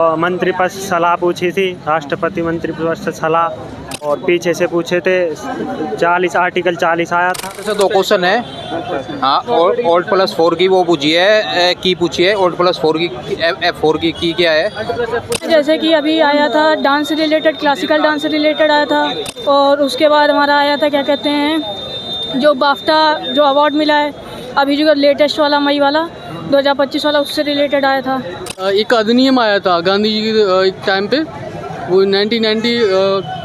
मंत्री पद सलाह पूछी थी, राष्ट्रपति मंत्री पद से सलाह, और पीछे से पूछे थे 40 आर्टिकल 40 आया था। ऐसे दो क्वेश्चन है। हाँ, ओल्ड प्लस 4 की वो पूछी है, की पूछी है। ओल्ड प्लस 4 की F4 की क्या है? जैसे कि अभी आया था dance related, classical dance related आया था, और उसके बाद हमारा आया था क्या कहते हैं जो बाफ्टा जो अवार्ड मिला है अभी जो लेटेस्ट वाला मई वाला 2025 वाला, उससे रिलेटेड आया था। एक अधिनियम आया था गांधी जी के एक टाइम पे, वो 1990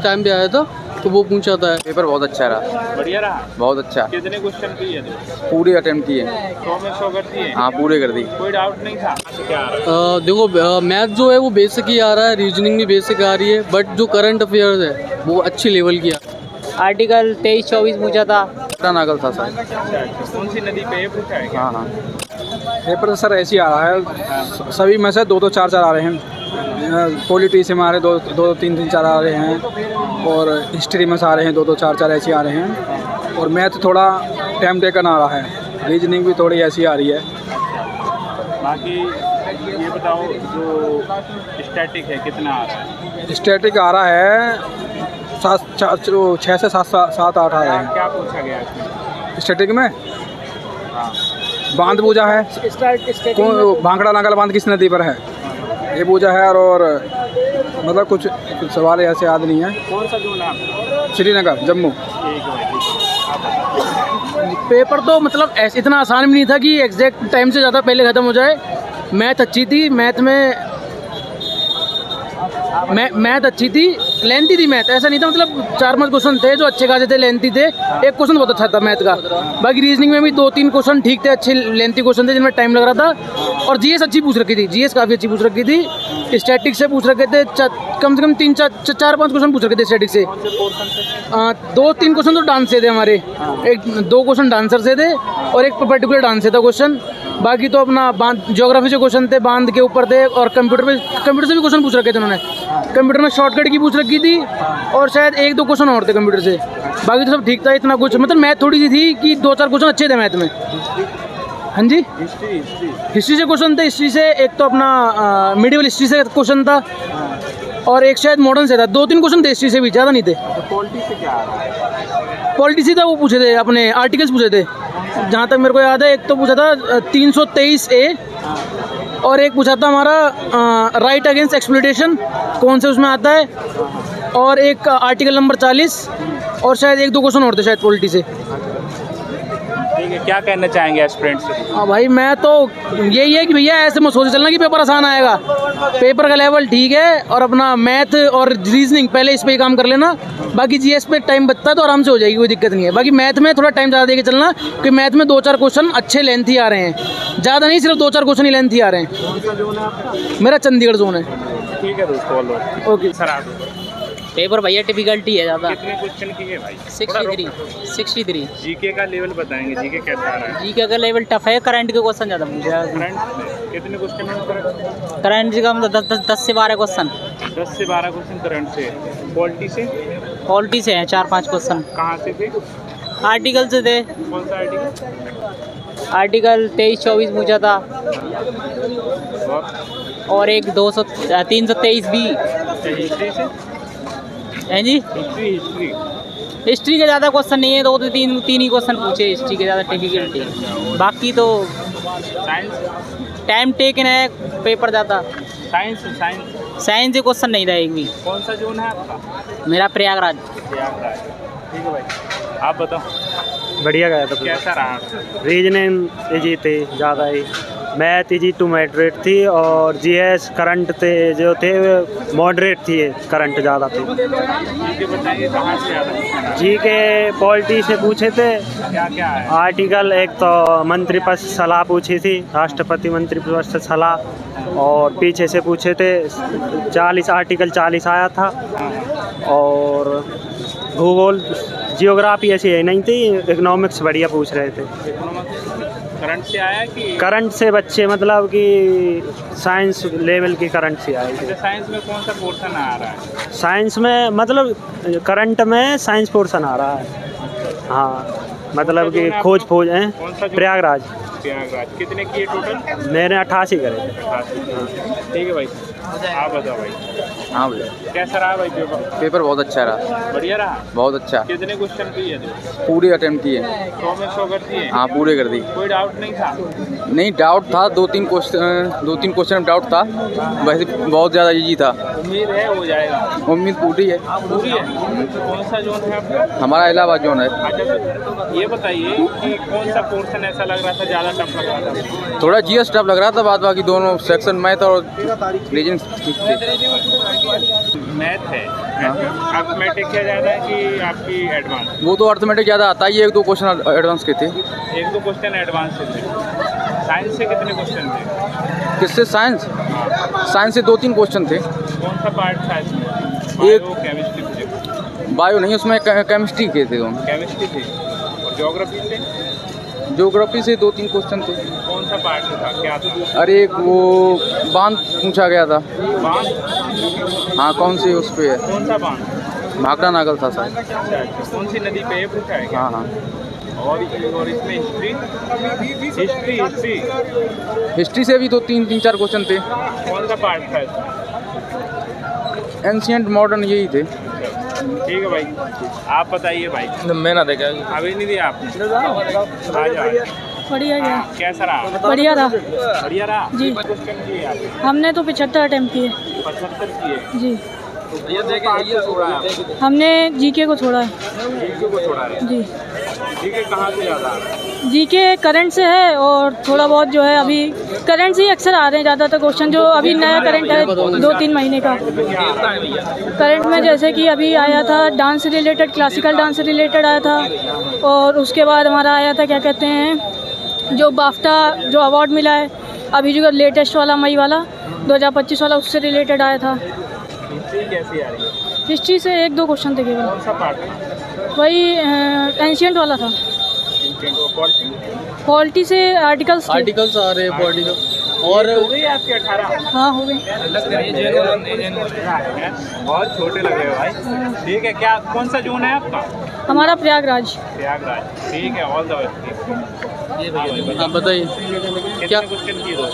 टाइम पे आया था, तो वो पूछा था। पेपर बहुत अच्छा रहा, बढ़िया रहा, बहुत अच्छा। कितने क्वेश्चन किए थे? पूरे अटेम्प्ट किए। 100 में 100 कर दिए? हाँ, पूरे कर दी, कोई डाउट नहीं था। क्या आ रहा है? देखो मैथ जो है वो बेसिक ही आ रहा है, रीजनिंग भी बेसिक आ रही है, बट जो करंट अफेयर्स है वो अच्छी लेवल की है। आर्टिकल 23-24 पूछा था। नागल था सर। अच्छा, कौन सी नदी पे ये पूछा है क्या? हाँ हाँ, पेपर सर ऐसे ही आ रहा है, सभी में से 2-2 4-4 आ रहे हैं। पॉलिटी से हमारे 2-2 3-3 4 आ रहे हैं, और हिस्ट्री में से आ रहे हैं 2-2 4-4 ऐसे आ रहे हैं, और मैथ थोड़ा टाइम टेकन आ रहा है, रीजनिंग भी थोड़ी ऐसी आ रही है। बाकी ये बताओ जो स्टैटिक है कितना आ रहा है? स्टैटिक आ रहा है 6 से 7-8 आ रहे हैं। क्या पूछा गया इसमें? स्टैटिक में हाँ, बांध पूजा है, भांगड़ा नागल बांध किस नदी पर है, ये पूजा है। और मतलब कुछ सवाल ऐसे याद नहीं है। कौन सा जोन है आपका? श्रीनगर, जम्मू। ठीक है भाई, ठीक है। पेपर तो मतलब ऐसे इतना आसान भी नहीं था कि एग्जैक्ट टाइम से ज़्यादा पहले ख़त्म हो जाए। मैथ अच्छी थी, मैथ अच्छी थी, लेंथी थी मैथ, ऐसा नहीं था, मतलब 4-5 क्वेश्चन थे जो अच्छे खासे थे, लेंथी थे। एक क्वेश्चन बहुत अच्छा था मैथ का। बाकी रीजनिंग में भी 2-3 क्वेश्चन ठीक थे, अच्छे लेंथी क्वेश्चन थे जिनमें टाइम लग रहा था। और जीएस अच्छी पूछ रखी थी, जीएस काफ़ी अच्छी पूछ रखी थी। स्टैटिक से पूछ रखे थे कम से कम 4-5 क्वेश्चन पूछ रखे थे स्टैटिक से। 2-3 क्वेश्चन तो डांस से थे हमारे, 1-2 क्वेश्चन डांसर से थे, और एक पर्टिकुलर डांस से था क्वेश्चन। बाकी तो अपना ज्योग्राफी से क्वेश्चन थे, बांध के ऊपर थे, और कंप्यूटर से भी क्वेश्चन पूछ रखे थे उन्होंने। कंप्यूटर में शॉर्टकट की पूछ रखी थी, और शायद 1-2 क्वेश्चन और थे कंप्यूटर से। बाकी तो सब ठीक था, इतना कुछ मतलब मैथ थोड़ी सी थी कि 2-4 क्वेश्चन अच्छे थे मैथ में। हाँ जी, हिस्ट्री से क्वेश्चन थे। हिस्ट्री से एक तो अपना मिडिवल हिस्ट्री से क्वेश्चन था, और एक शायद मॉडर्न से था। 2-3 क्वेश्चन थे हिस्ट्री से भी, ज़्यादा नहीं थे। पॉलिटी से क्या आ रहा है? पॉलिटी से था, वो पूछे थे अपने आर्टिकल्स पूछे थे जहाँ तक मेरे को याद है। एक तो पूछा था 323A, और एक पूछा था हमारा राइट अगेंस्ट एक्सप्लॉइटेशन, कौन से उसमें आता है, और एक आर्टिकल नंबर 40, और शायद 1-2 क्वेश्चन और थे शायद पॉलिटी से। ठीक है, क्या कहना चाहेंगे एस्पिरेंट्स से? हाँ भाई, मैं तो यही है कि भैया ऐसे मत सोच चलना कि पेपर आसान आएगा। पेपर का लेवल ठीक है, और अपना मैथ और रीजनिंग पहले इस पे ही काम कर लेना। बाकी जीएस पे टाइम बचता है तो आराम से हो जाएगी, कोई दिक्कत नहीं है। बाकी मैथ में थोड़ा टाइम ज़्यादा देके चलना, क्योंकि मैथ में 2-4 क्वेश्चन अच्छे लेंथी आ रहे हैं, ज़्यादा नहीं, सिर्फ 2-4 क्वेश्चन ही लेंथी आ रहे हैं। मेरा चंडीगढ़ जोन है। ठीक है दोस्तों, ओके सर आप पेपर भैया डिफिकल्टी है ज़्यादा। कितने क्वेश्चन किए भाई? 63। जीके का लेवल बताएंगे, जीके कैसा आ रहा है? जीके का लेवल टफ है, करंट के क्वेश्चन ज़्यादा पूछा है। करंट कितने क्वेश्चन में? करंट का मतलब 10 से 12 क्वेश्चन। 10 से 12 क्वेश्चन करंट से। पॉलिटी से? पॉलिटी से हैं 4-5 क्वेश्चन। कहाँ से थे? आर्टिकल से थे। कौन सा आर्टिकल? आर्टिकल 23-24 पूछा था, और एक 323B। हिस्ट्री से? हैं जी, हिस्ट्री हिस्ट्री के ज़्यादा क्वेश्चन नहीं है, 2-3 ही क्वेश्चन पूछे हिस्ट्री के, ज़्यादा डिफिकल्टी। बाकी तो साइंस? टाइम टेकन है पेपर ज़्यादा। साइंस साइंस के क्वेश्चन नहीं था एक भी। कौन सा जोन है आपका? मेरा प्रयागराज। प्रयागराज। ठीक है भाई, आप बताओ बढ़िया गया था। कैसा रहा? रीजनिंग इजी थे ज़्यादा ही, मैथ इजी टू मॉडरेट थी, और जीएस करंट थे जो थे मॉडरेट थी, करंट ज़्यादा थे। जीके बताइए कहाँ से आ रहा है? जी के पॉलिटी से पूछे थे। क्या क्या है? आर्टिकल एक तो मंत्री पद से सलाह पूछी थी, राष्ट्रपति मंत्री पद से सलाह, और पीछे से पूछे थे 40 आर्टिकल 40 आया था। और भूगोल जियोग्राफी ऐसी है नहीं थी, इकोनॉमिक्स बढ़िया पूछ रहे थे। करंट से आया कि? करंट से बच्चे मतलब कि साइंस लेवल की करंट से आए थे। साइंस में कौन सा पोर्शन आ रहा है? साइंस में मतलब करंट में साइंस पोर्शन आ रहा है। हाँ, मतलब कि खोज हैं प्रयागराज। कितने किए टोटल? मैंने 88 करे थे। ठीक है भाई। आप बताओ भाई, हाँ भैया, कैसा रहा भाई पेपर? पेपर बहुत अच्छा रहा, बढ़िया रहा। बहुत अच्छा। कितने क्वेश्चन किए थे? पूरे अटेम्प्ट किए। 100 में 100 कर दिए? हाँ, पूरे कर दी। कोई डाउट नहीं था? नहीं, डाउट था, दो तीन क्वेश्चन में डाउट था, वैसे बहुत ज़्यादा इजी था। उम्मीद है हो जाएगा? उम्मीद पूरी है। पूरी है। कौन सा जोन है आपका? हमारा इलाहाबाद जोन है। अच्छा, ये बताइए कि कौन सा पोर्शन ऐसा लग रहा था ज़्यादा टफ लग रहा था? थोड़ा जीएस टफ लग रहा था, बाद बाकी दोनों सेक्शन मैथ और रीजनिंग ठीक थे। मैथ है। अर्थमेटिक क्या ज़्यादा है कि आपकी एडवांस? वो तो अर्थमेटिक ज़्यादा आता है, ये 1-2 क्वेश्चन एडवांस के थे। 1-2 क्वेश्चन एडवांस से थे। साइंस से कितने क्वेश्चन थे? किससे? साइंस? साइंस से 2-3 क्वेश्चन थे। कौन सा पार्ट था इसमें? एक बायो, केमिस्ट्री, फिजिक्स? बायो नहीं, उसमें केमिस्ट्री के थे दोनों। केमिस्ट्री थे। और ज्योग्राफी से? ज्योग्राफी से 2-3 क्वेश्चन थे। कौन सा पार्ट था, क्या था? अरे एक वो बांध पूछा गया था। बांध? हाँ, कौन सी उस पे है? कौन सा बांध? भाखड़ा नागल था शायद। अच्छा, कौन सी नदी पे ये पूछा है क्या? हाँ हाँ। और इसमें हिस्ट्री हिस्ट्री से भी 2-3-4 क्वेश्चन थे। कौन सा पार्ट था इसमें? एंशियंट मॉडर्न यही थे। ठीक है भाई, आप बताइए भाई। मैं ना देखा। अभी नहीं दिया आपने? आ जाओ। बढ़िया गया। कैसा रहा? बढ़िया रहा बढ़िया रहा। जी। क्वेश्चन किए आपने? हमने तो 75 अटेम्प्ट किए। 75 किए? जी। तो ये छोड़ा है आपने? हमने जीके को छोड़ा है। जीके को छोड़ा है? जी। जीके कहाँ से ज़्यादा आ रहा है? जीके करंट से है और थोड़ा बहुत जो है अभी करंट से ही अक्सर आ रहे हैं ज़्यादातर क्वेश्चन, जो अभी नया करंट है 2-3 महीने का। करंट में जैसे कि अभी आया था dance related, classical dance related आया था, और उसके बाद हमारा आया था क्या कहते हैं जो बाफ्टा जो अवार्ड मिला है अभी जो लेटेस्ट वाला मई वाला 2025 वाला, उससे रिलेटेड आया था। हिस्ट्री कैसी आ रही है? हिस्ट्री से 1-2 क्वेश्चन थे केवल। कौन सा पार्ट है? वही एंशियंट वाला था। पॉलिटी से आर्टिकल्स आ रहे हैं पॉलिटिकल। और हो गई आपके 18? हाँ हो गई। बहुत छोटे लग रहे हो भाई। ठीक है, क्या कौन सा जोन है आपका? हमारा प्रयागराज। प्रयागराज। ठीक है, ऑल द बेस्ट। आप बताइए क्या क्वेश्चन किए थे?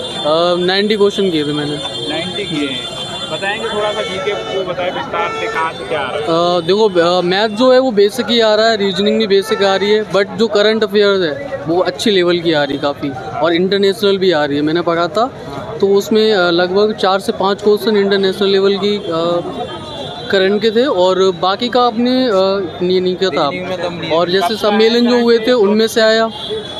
90 क्वेश्चन किए थे मैंने। 90 किए हैं। बताएंगे थोड़ा सा जीके को, बताए विस्तार से कहाँ से क्या आ रहा है? देखो, मैथ जो है वो बेसिक ही आ रहा है, रीजनिंग भी बेसिक आ रही है, बट जो करंट अफेयर्स है वो अच्छी लेवल की आ रही है काफ़ी, और इंटरनेशनल भी आ रही है। मैंने पढ़ा था तो उसमें लगभग 4 से 5 क्वेश्चन इंटरनेशनल लेवल की करंट के थे, और बाकी का आपने नहीं किया था। और जैसे सम्मेलन जो हुए थे उनमें से आया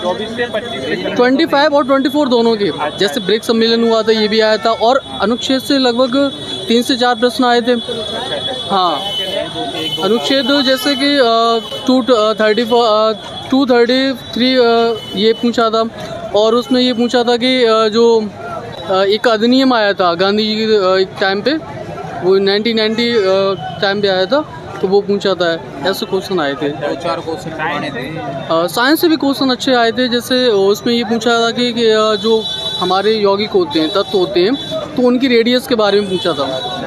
24 से 25 25 और 24 दोनों के। जैसे ब्रेक सम्मेलन हुआ था ये भी आया था, और अनुच्छेद से लगभग 3 से 4 प्रश्न आए थे। हाँ, अनुच्छेद जैसे कि 233 ये पूछा था, और उसमें ये पूछा था कि जो एक अधिनियम आया था गांधी जी के एक टाइम पे, वो 1990 टाइम पे आया था, तो वो पूछा था। ऐसे क्वेश्चन आए थे। 2-4 क्वेश्चन आए थे। साइंस से भी क्वेश्चन अच्छे आए थे। जैसे उसमें ये पूछा था कि जो हमारे यौगिक होते हैं, तत्व होते हैं, तो उनकी रेडियस के बारे में पूछा था।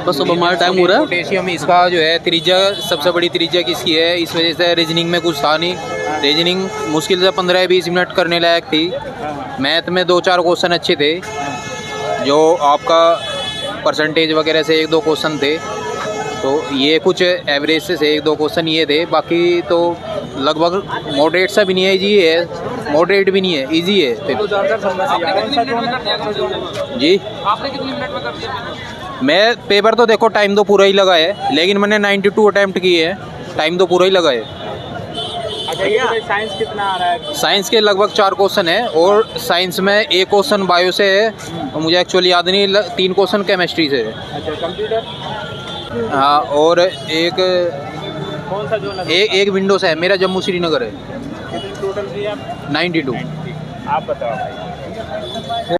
बस अब हमारा टाइम हो रहा है। पोटेशियम इसका जो है त्रिज्या, सबसे बड़ी त्रिज्या किसकी है, इस वजह से रीजनिंग में कुछ था नहीं। रीजनिंग मुश्किल से 15-20 मिनट करने लायक थी। मैथ में 2-4 क्वेश्चन अच्छे थे, जो आपका परसेंटेज वगैरह से 1-2 क्वेश्चन थे। तो ये कुछ एवरेज से 1-2 क्वेश्चन ये थे, बाकी तो लगभग मॉडरेट सा भी नहीं है, इजी है, मॉडरेट भी नहीं है, इजी है। जी, आपने कितने मिनट में कर दिया? मैं पेपर तो देखो टाइम तो पूरा ही लगा है, लेकिन मैंने 92 अटैम्प्ट किए हैं, टाइम तो पूरा ही लगा है। साइंस कितना आ रहा है? साइंस के लगभग 4 क्वेश्चन है, और साइंस में 1 क्वेश्चन बायो से है, और मुझे एक्चुअली याद नहीं, 3 क्वेश्चन केमिस्ट्री से है। अच्छा, कंप्यूटर? हाँ, और एक कौन सा जोन है? एक विंडो से है, मेरा जम्मू श्रीनगर है। कितनी टोटल दिए आप? 92। आप बताओ भाई।